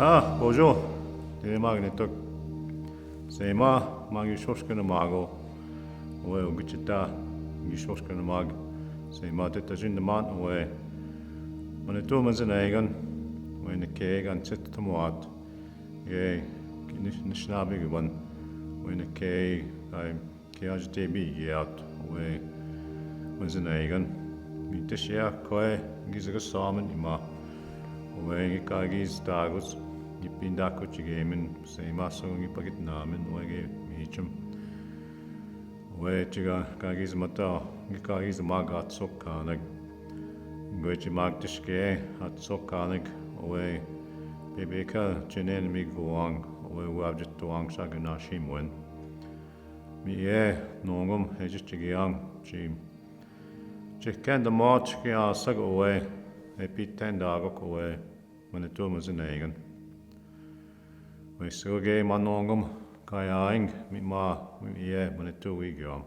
Bonjour. Mag Sema mag shoshkana mago. Oe ugichita shoshkana mag. Sema detajin the man away. When it was an egan, when the keg and set to moat. Yea, Anishinaabe one. When the keg, I kage DB out away. Was an egan. Me tishia koe, gizaga salmon ima. Away kagis dagus. Yipin dako chigamin, say masong ipagit namin, wage michum. Away chiga kagis mata, gikagis magat sokanig. Gochi mag tishke at sokanig, away bebeka chinen mi guang, away wabjit tuang saganashim wen. Mi nongum hejichigiang chim. Chicken the march kia sag away, a pit 10 dagok away when the tomb was in Egan. We so gay manongum kayaing mi ma when it 2 weeks ago.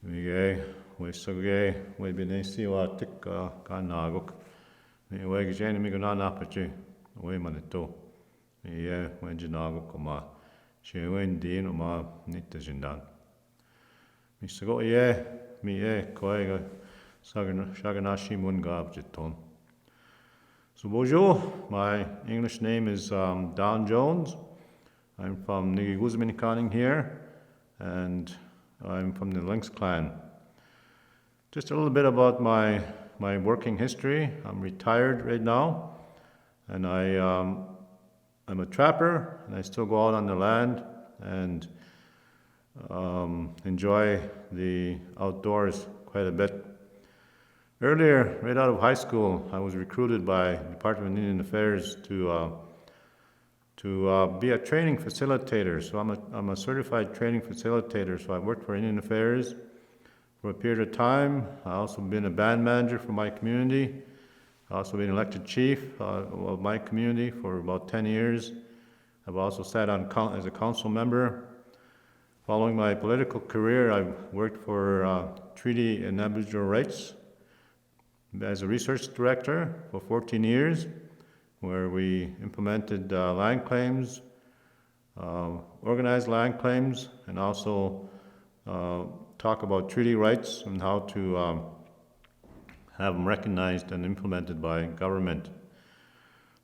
We so gay we been a see what tick kanagok. We wag jen mi gona napachi we man it 2. When jinago koma. She went din ma nita jindan. Mi so go mi koega shaganashi mun gab jiton. So bonjour, my English name is Don Jones. I'm from Nigiguzminikaning here, and I'm from the Lynx clan. Just a little bit about my working history. I'm retired right now, and I'm a trapper, and I still go out on the land and enjoy the outdoors quite a bit. Earlier, right out of high school, I was recruited by the Department of Indian Affairs to be a training facilitator. So I'm a certified training facilitator. So I worked for Indian Affairs for a period of time. I also been a band manager for my community. I also been elected chief of my community for about 10 years. I've also sat on as a council member. Following my political career, I've worked for Treaty and Aboriginal Rights as a research director for 14 years, where we implemented land claims, organized land claims, and also talk about treaty rights and how to have them recognized and implemented by government.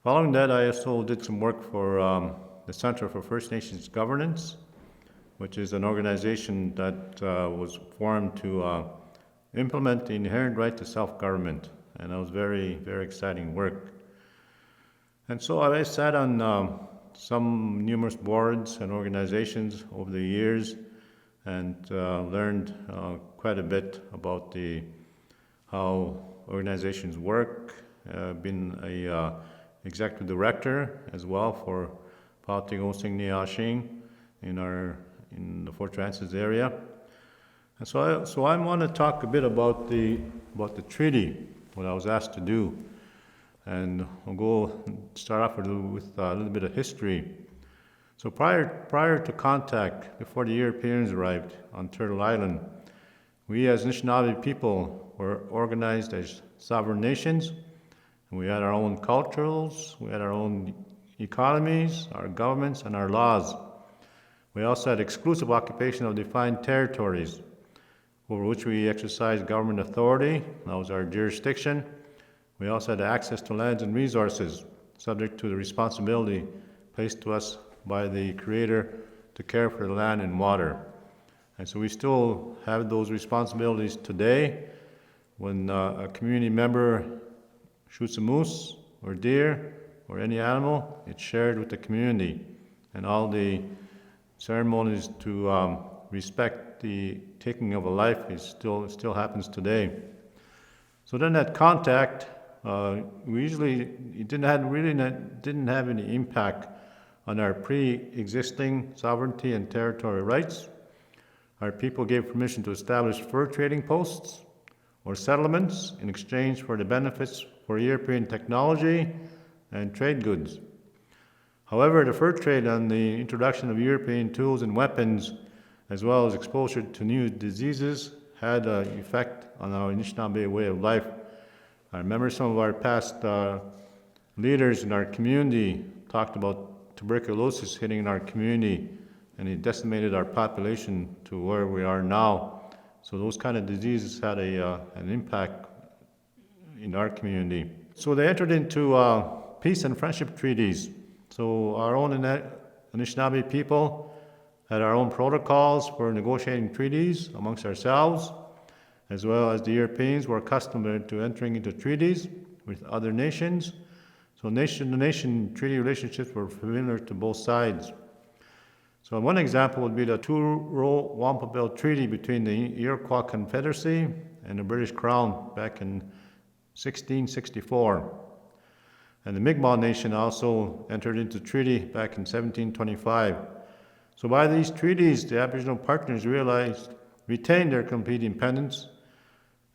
Following that, I also did some work for the Center for First Nations Governance, which is an organization that was formed to implement the inherent right to self-government, and that was very, very exciting work. And so I sat on some numerous boards and organizations over the years, and learned quite a bit about how organizations work. Been a executive director as well for Paoting Osing Niashing in the Fort Frances area. And so I want to talk a bit about the treaty, what I was asked to do, and I'll start off with a little bit of history. So prior to contact, before the Europeans arrived on Turtle Island, we as Anishinaabe people were organized as sovereign nations, and we had our own cultures, we had our own economies, our governments, and our laws. We also had exclusive occupation of defined territories, over which we exercised government authority. That was our jurisdiction. We also had access to lands and resources, subject to the responsibility placed to us by the Creator to care for the land and water. And so we still have those responsibilities today. When a community member shoots a moose or deer or any animal, it's shared with the community. And all the ceremonies to respect the taking of a life still happens today. So then that contact, it didn't have any impact on our pre-existing sovereignty and territorial rights. Our people gave permission to establish fur trading posts or settlements in exchange for the benefits for European technology and trade goods. However, the fur trade and the introduction of European tools and weapons, as well as exposure to new diseases, had an effect on our Anishinaabe way of life. I remember some of our past leaders in our community talked about tuberculosis hitting our community, and it decimated our population to where we are now. So those kind of diseases had an impact in our community. So they entered into peace and friendship treaties. So our own Anishinaabe people had our own protocols for negotiating treaties amongst ourselves, as well as the Europeans were accustomed to entering into treaties with other nations. So nation-to-nation treaty relationships were familiar to both sides. So one example would be the Two-Row Wampum Treaty between the Iroquois Confederacy and the British Crown back in 1664. And the Mi'kmaq Nation also entered into treaty back in 1725. So by these treaties, the Aboriginal partners retained their complete independence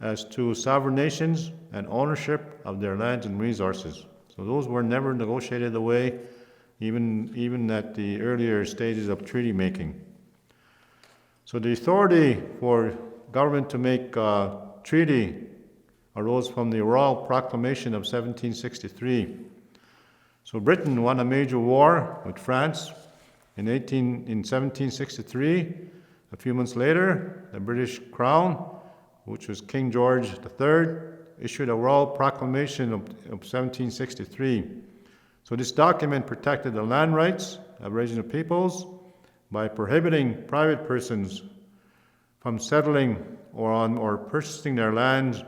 as to sovereign nations and ownership of their lands and resources. So those were never negotiated away, even at the earlier stages of treaty making. So the authority for government to make treaty arose from the Royal Proclamation of 1763. So Britain won a major war with France in 1763. A few months later, the British Crown, which was King George III, issued a Royal Proclamation of 1763. So this document protected the land rights of Aboriginal peoples by prohibiting private persons from settling or purchasing their lands,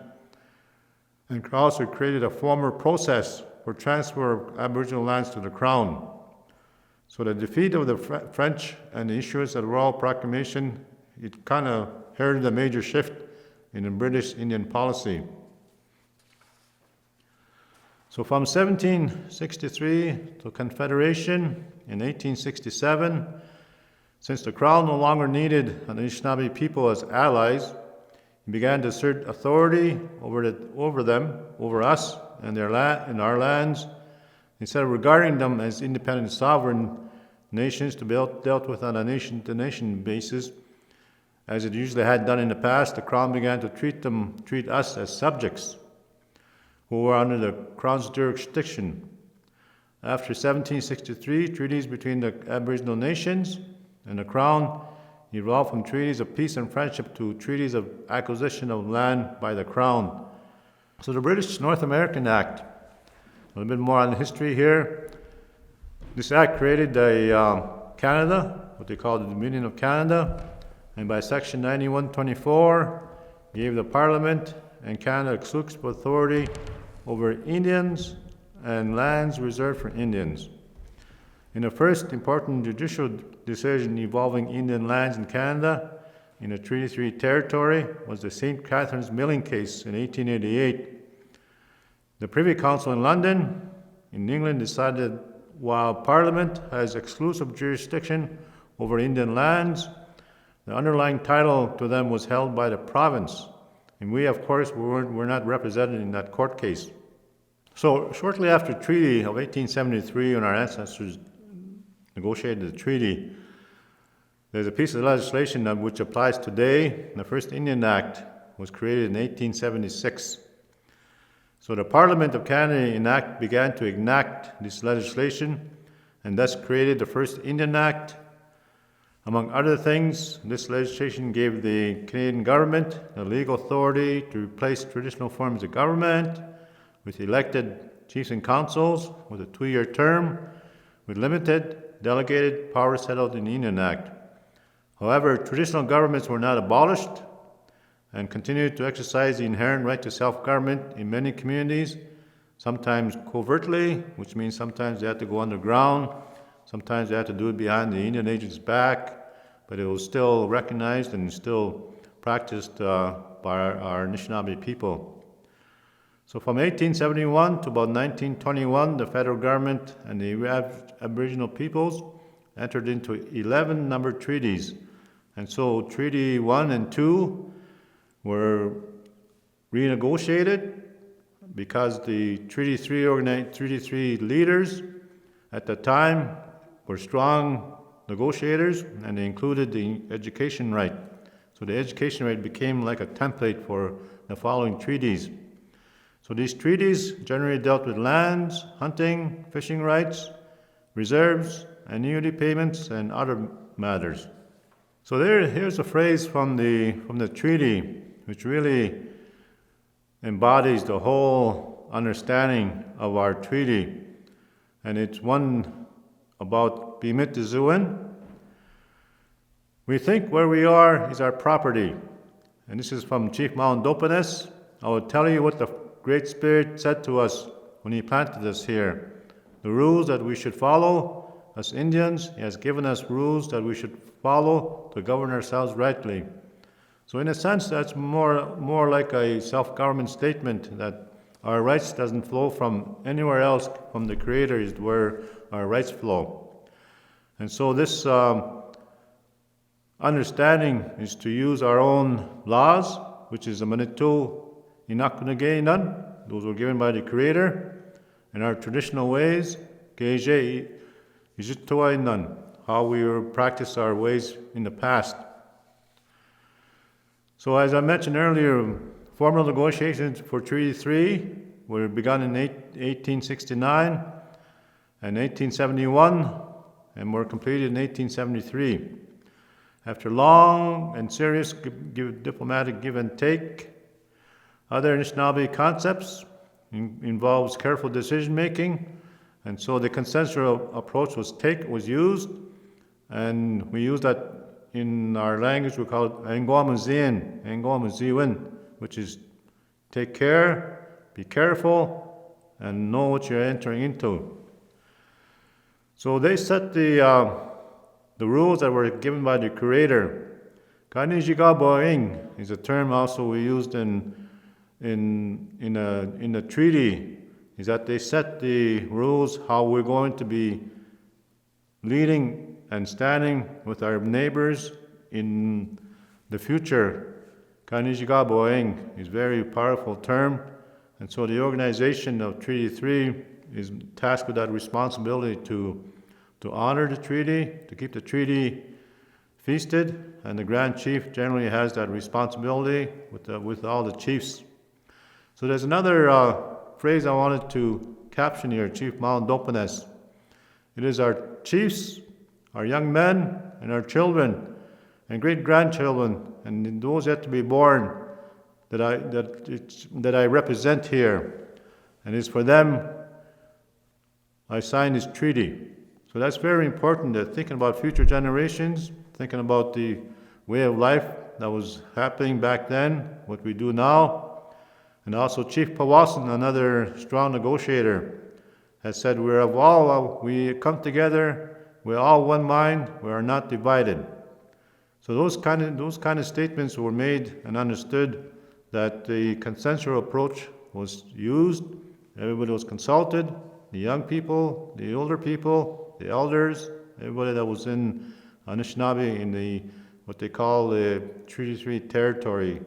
and also created a formal process for transfer of Aboriginal lands to the Crown. So the defeat of the French and the issuance of the Royal Proclamation, it kind of heralded a major shift in the British Indian policy. So from 1763 to Confederation in 1867, since the Crown no longer needed the Anishinaabe people as allies, he began to assert authority over us and our lands, instead of regarding them as independent sovereign nations to be dealt with on a nation-to-nation basis, as it usually had done in the past. The Crown began to treat us as subjects who were under the Crown's jurisdiction. After 1763, treaties between the Aboriginal nations and the Crown evolved from treaties of peace and friendship to treaties of acquisition of land by the Crown. So the British North American Act, a little bit more on the history here. This act created Canada, what they call the Dominion of Canada, and by Section 9124 gave the Parliament and Canada exclusive authority over Indians and lands reserved for Indians. In the first important judicial decision involving Indian lands in Canada in the Treaty 3 territory was the St. Catharines Milling case in 1888. The Privy Council in London, in England, decided while Parliament has exclusive jurisdiction over Indian lands, the underlying title to them was held by the province. And we, of course, were not represented in that court case. So shortly after the Treaty of 1873, when our ancestors negotiated the treaty, there's a piece of legislation which applies today. The first Indian Act was created in 1876. So the Parliament of Canada began to enact this legislation and thus created the first Indian Act. Among other things, this legislation gave the Canadian government the legal authority to replace traditional forms of government with elected chiefs and councils with a 2-year term with limited delegated powers set out in the Indian Act. However, traditional governments were not abolished and continued to exercise the inherent right to self-government in many communities, sometimes covertly, which means sometimes they had to go underground, sometimes they had to do it behind the Indian agent's back, but it was still recognized and still practiced by our Anishinaabe people. So from 1871 to about 1921, the federal government and the Aboriginal peoples entered into 11 numbered treaties. And so Treaty 1 and 2 were renegotiated because the Treaty 3 leaders at the time were strong negotiators, and they included the education right. So the education right became like a template for the following treaties. So these treaties generally dealt with lands, hunting, fishing rights, reserves, annuity payments, and other matters. So here's a phrase from the treaty which really embodies the whole understanding of our treaty. And it's one about Bimit Zuin. We think where we are is our property. And this is from Chief Mount Dopanes. I will tell you what the Great Spirit said to us when He planted us here. The rules that we should follow as Indians, He has given us rules that we should follow to govern ourselves rightly. So in a sense, that's more like a self-government statement that our rights doesn't flow from anywhere else from the Creator is where our rights flow. And so this understanding is to use our own laws, which is the Manitou Inakunageinan, those were given by the Creator, and our traditional ways, Geje Ijituainan, how we practice our ways in the past. So as I mentioned earlier, formal negotiations for Treaty 3 were begun in 1869 and 1871 and were completed in 1873. After long and serious diplomatic give and take, other Anishinaabe concepts involves careful decision making, and so the consensual approach was used, and we use that in our language. We call it Angwamazien, which is take care, be careful, and know what you're entering into. So they set the rules that were given by the Creator. Kanijigaboing is a term also we used in the treaty, is that they set the rules how we're going to be leading and standing with our neighbors in the future. Kanijigaboing is a very powerful term, and so the organization of Treaty 3 is tasked with that responsibility to honor the treaty, to keep the treaty feasted, and the Grand Chief generally has that responsibility with all the chiefs. So there's another phrase I wanted to caption here, Chief Mount Dopanes. It is our chiefs, our young men, and our children, and great-grandchildren, and those yet to be born that I represent here. And it's for them I sign this treaty. So that's very important, that thinking about future generations, thinking about the way of life that was happening back then, what we do now. And also Chief Pawasan, another strong negotiator, has said we come together, we're all one mind, we are not divided. So those kind of statements were made and understood, that the consensual approach was used, everybody was consulted, the young people, the older people, the elders, everybody that was in Anishinaabe in what they call the Treaty 3 territory,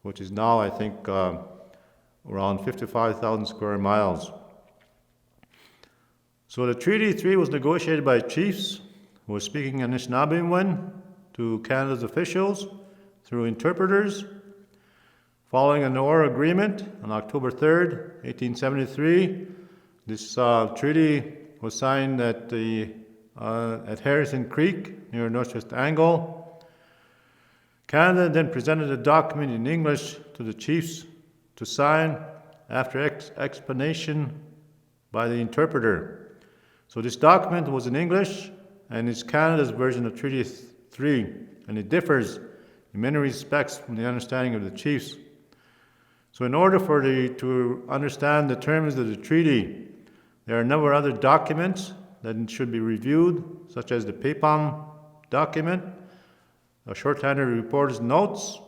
which is now, I think, around 55,000 square miles. So the Treaty 3 was negotiated by chiefs who were speaking Anishinaabe to Canada's officials through interpreters. Following an oral agreement on October 3rd, 1873, this treaty was signed at Harrison Creek near Northwest Angle. Canada then presented a document in English to the chiefs to sign after explanation by the interpreter. So this document was in English, and it's Canada's version of Treaty 3, and it differs in many respects from the understanding of the chiefs. So in order to understand the terms of the treaty, there are a number of other documents that should be reviewed, such as the PEPAM document, a shorthanded reporter's notes,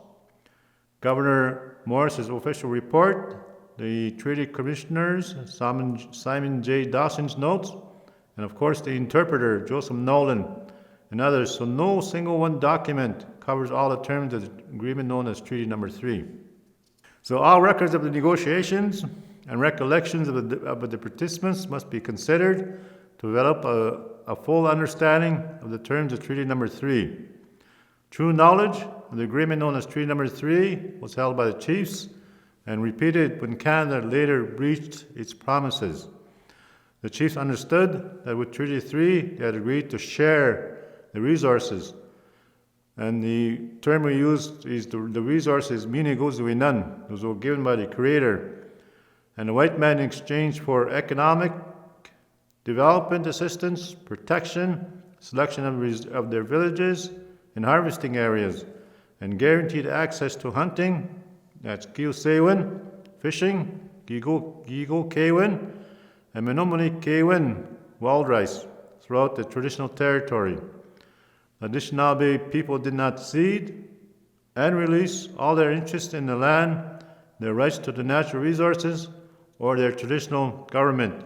Governor Morris's official report, the Treaty Commissioners, Simon J. Dawson's notes, and of course the interpreter, Joseph Nolan, and others. So no single one document covers all the terms of the agreement known as Treaty Number 3. So all records of the negotiations and recollections of the participants must be considered to develop a full understanding of the terms of Treaty Number 3. True knowledge of the agreement known as Treaty Number 3 was held by the chiefs, and repeated when Canada later breached its promises. The chiefs understood that with Treaty 3, they had agreed to share the resources. And the term we used is the resources miniguzuinan. Those were given by the Creator. And the white man in exchange for economic development assistance, protection, selection of their villages and harvesting areas, and guaranteed access to hunting, that's Kiusewin, fishing, Gigo Kewin, and Menominee Kewin, wild rice, throughout the traditional territory. The Anishinaabe people did not cede and release all their interest in the land, their rights to the natural resources, or their traditional government.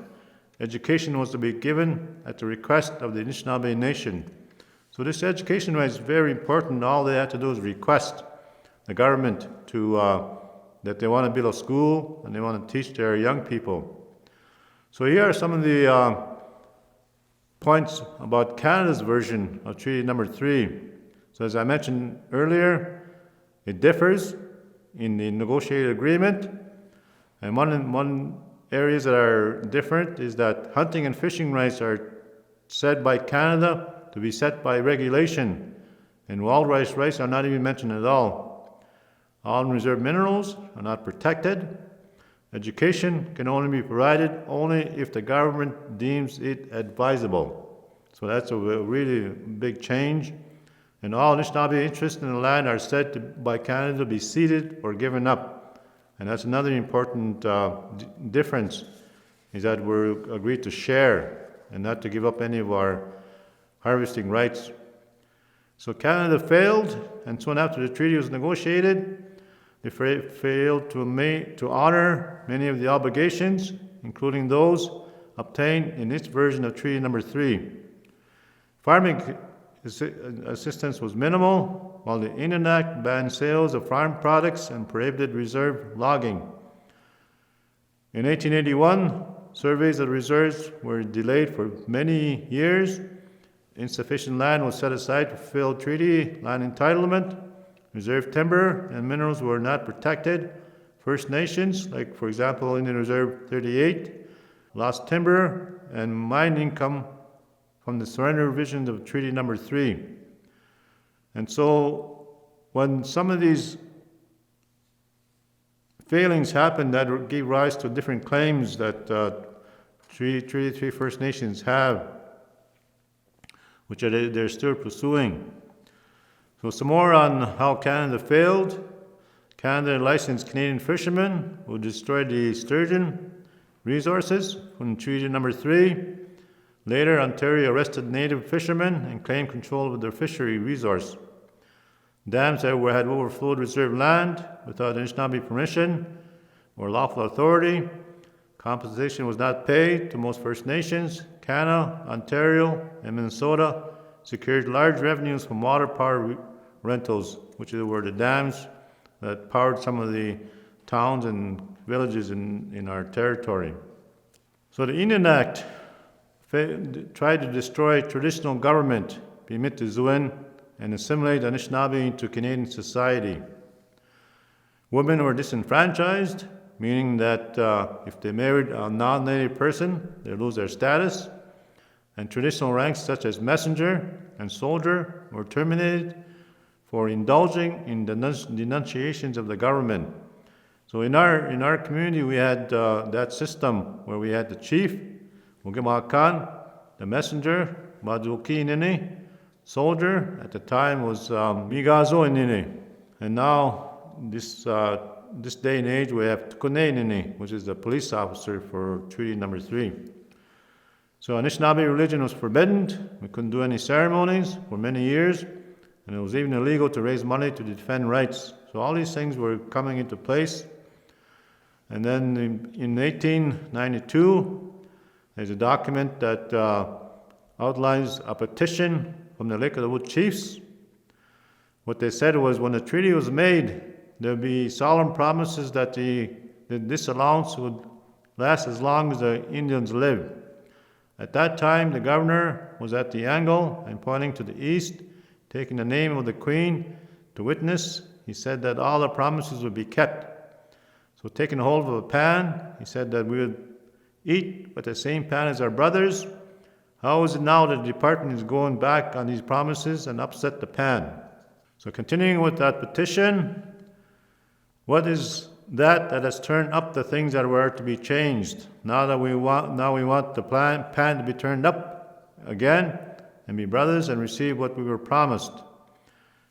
Education was to be given at the request of the Anishinaabe nation. So this education right is very important. All they had to do is request the government that they want to build a school and they want to teach their young people. So here are some of the points about Canada's version of Treaty Number 3. So as I mentioned earlier, it differs in the negotiated agreement. And one areas that are different is that hunting and fishing rights are set by Canada to be set by regulation. And wild rice are not even mentioned at all. All reserve minerals are not protected. Education can only be provided only if the government deems it advisable. So that's a really big change. And all Anishinaabe interests in the land are said by Canada to be ceded or given up. And that's another important difference, is that we're agreed to share and not to give up any of our harvesting rights. So Canada failed, and soon after the treaty was negotiated, they failed to honor many of the obligations, including those obtained in its version of Treaty Number 3. Farming assistance was minimal, while the Re-enacting banned sales of farm products and prohibited reserve logging. In 1881, surveys of reserves were delayed for many years. Insufficient land was set aside to fulfill treaty land entitlement. Reserve timber and minerals were not protected. First Nations, like for example Indian Reserve 38, lost timber and mine income from the surrender revisions of Treaty Number 3. And so when some of these failings happened, that gave rise to different claims that Treaty 3 First Nations have, which they're still pursuing. So some more on how Canada failed. Canada licensed Canadian fishermen who destroyed the sturgeon resources from Treaty Number 3. Later, Ontario arrested native fishermen and claimed control of their fishery resource. Dams that had overflowed reserve land without Anishinaabe permission or lawful authority. Compensation was not paid to most First Nations. Canada, Ontario, and Minnesota secured large revenues from water power rentals, which were the dams that powered some of the towns and villages in our territory. So the Indian Act tried to destroy traditional government, Bimit Zuin, and assimilate Anishinaabe into Canadian society. Women were disenfranchised, meaning that if they married a non-native person, they lose their status. And traditional ranks such as messenger and soldier were terminated for indulging in the denunciations of the government. So in our community, we had that system where we had the chief, Mugimakan, the messenger, Maduki Nini, soldier, at the time was Migazo Nini. And now, this day and age, we have Tukune Nini, which is the police officer for Treaty Number 3. So Anishinaabe religion was forbidden. We couldn't do any ceremonies for many years. And it was even illegal to raise money to defend rights. So all these things were coming into place. And then in 1892, there's a document that outlines a petition from the Lake of the Wood chiefs. What they said was when the treaty was made, there would be solemn promises that this allowance would last as long as the Indians live. At that time, the governor was at the angle and pointing to the east, taking the name of the Queen to witness. He said that all the promises would be kept. So taking hold of a pan, he said that we would eat with the same pan as our brothers. How is it now that the department is going back on these promises and upset the pan? So continuing with that petition, what is that has turned up the things that were to be changed? Now we want the pan to be turned up again and be brothers and receive what we were promised.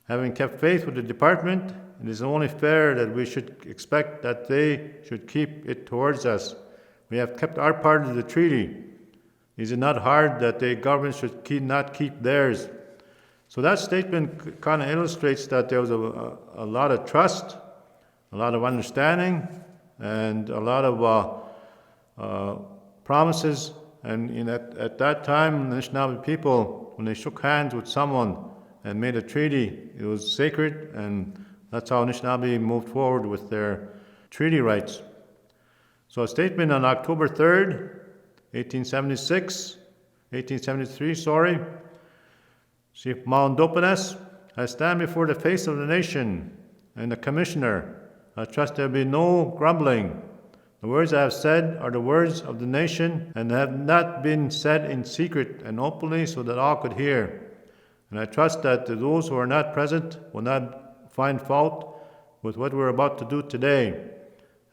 Having kept faith with the department, it is only fair that we should expect that they should keep it towards us. We have kept our part of the treaty. Is it not hard that the government should not keep theirs? So that statement kind of illustrates that there was a lot of trust, a lot of understanding, and a lot of promises. And at that time, the Anishinaabe people, when they shook hands with someone and made a treaty, it was sacred, and that's how Anishinaabe moved forward with their treaty rights. So a statement on October 3rd, 1873, Chief Maundopanes, I stand before the face of the nation and the commissioner. I trust there be no grumbling. The words I have said are the words of the nation and have not been said in secret and openly so that all could hear. And I trust that those who are not present will not find fault with what we're about to do today.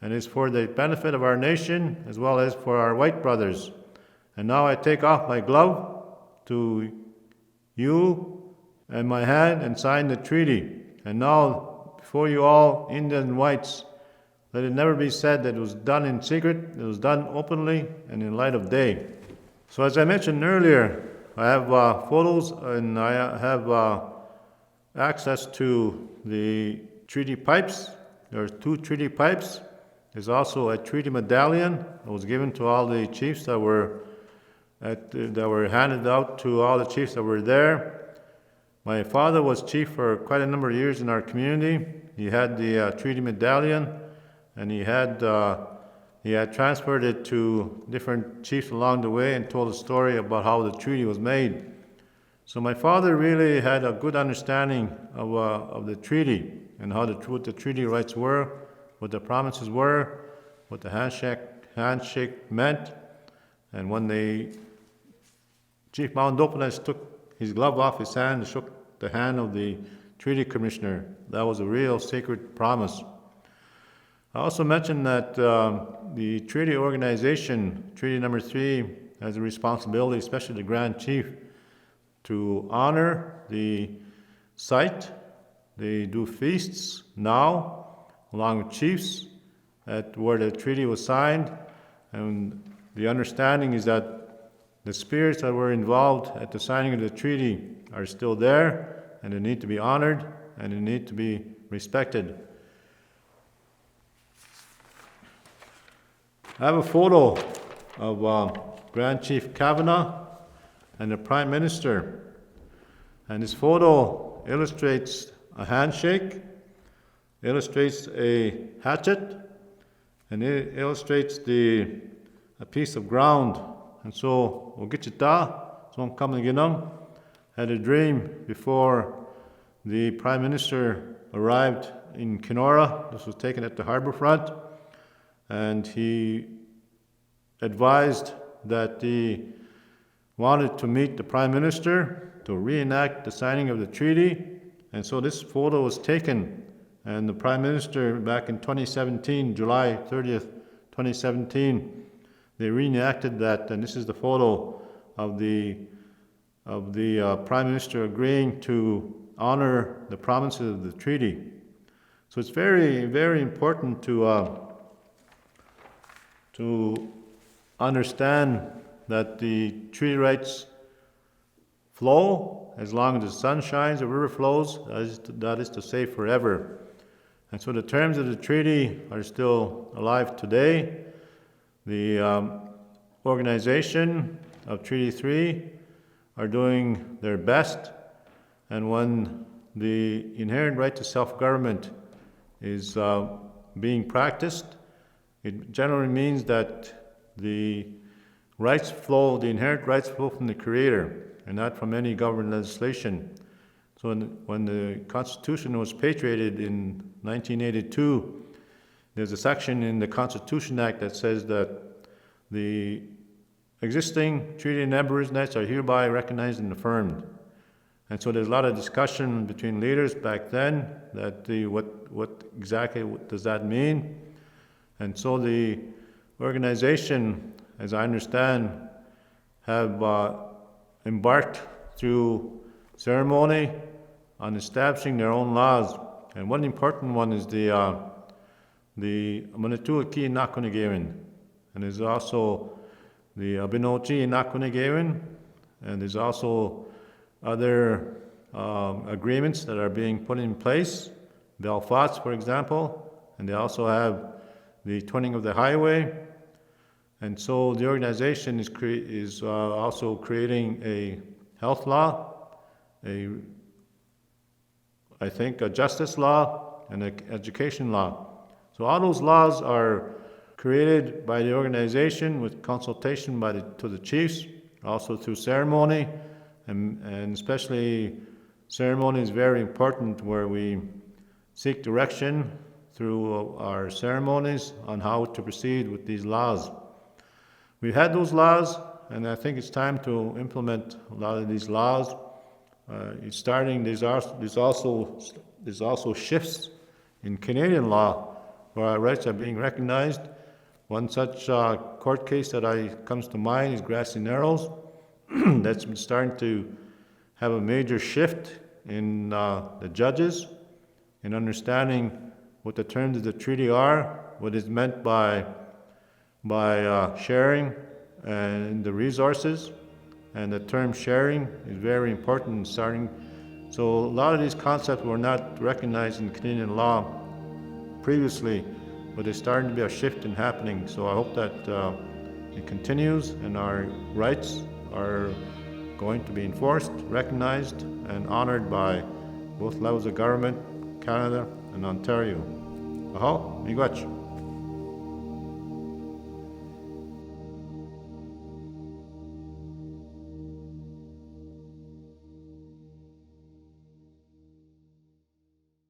And it's for the benefit of our nation as well as for our white brothers. And now I take off my glove to you and my hand and sign the treaty. And now, before you all, Indians and whites, let it never be said that it was done in secret. It was done openly and in light of day. So as I mentioned earlier, I have photos and I have access to the treaty pipes. There are 2 treaty pipes. There's also a treaty medallion that was given to all the chiefs that were handed out to all the chiefs that were there. My father was chief for quite a number of years in our community. He had the treaty medallion, and he had transferred it to different chiefs along the way and told a story about how the treaty was made. So my father really had a good understanding of the treaty and what the treaty rights were, what the promises were, what the handshake meant. And when Chief Maundopanes took his glove off his hand and shook the hand of the treaty commissioner, that was a real sacred promise. I also mentioned that the treaty organization, Treaty Number 3, has a responsibility, especially the Grand Chief, to honor the site. They do feasts now, along with chiefs, at where the treaty was signed. And the understanding is that the spirits that were involved at the signing of the treaty are still there, and they need to be honored, and they need to be respected. I have a photo of Grand Chief Kavanagh and the Prime Minister. And this photo illustrates a handshake, illustrates a hatchet, and it illustrates a piece of ground. And so, Ogitchita, so I'm coming in, had a dream before the Prime Minister arrived in Kenora. This was taken at the harbour front. And he advised that he wanted to meet the Prime Minister to reenact the signing of the treaty. And so this photo was taken. And the Prime Minister, back in 2017, July 30th, 2017, they reenacted that. And this is the photo of the Prime Minister agreeing to honor the promises of the treaty. So it's very, very important to understand that the treaty rights flow as long as the sun shines, the river flows, that is to say forever. And so the terms of the treaty are still alive today. The organization of Treaty 3 are doing their best, and when the inherent right to self-government is being practiced, it generally means that the inherent rights flow from the Creator and not from any government legislation. So when the Constitution was patriated in 1982, There's a section in the Constitution Act that says that the existing treaty and neighbors rights are hereby recognized and affirmed. And so there's a lot of discussion between leaders back then that what exactly does that mean? And so the organization, as I understand, have embarked through ceremony on establishing their own laws. And one important one is the Manitoua Ki Nakunigewin. And there's also the Abinochi Nakunigewin. And there's also other agreements that are being put in place, Belfast, for example, and they also have the twinning of the highway. And so the organization is also creating a health law, I think a justice law, and an education law. So all those laws are created by the organization with consultation to the chiefs, also through ceremony. And especially ceremony is very important, where we seek direction through our ceremonies on how to proceed with these laws. We've had those laws, and I think it's time to implement a lot of these laws. There's also shifts in Canadian law where our rights are being recognized. One such court case that comes to mind is Grassy Narrows. That's been starting to have a major shift in the judges in understanding what the terms of the treaty are, what is meant by sharing and the resources, and the term sharing is very important in starting. So a lot of these concepts were not recognized in Canadian law previously, but there's starting to be a shift in happening. So I hope that it continues and our rights are going to be enforced, recognized, and honored by both levels of government, Canada and Ontario. Aho, miigwech.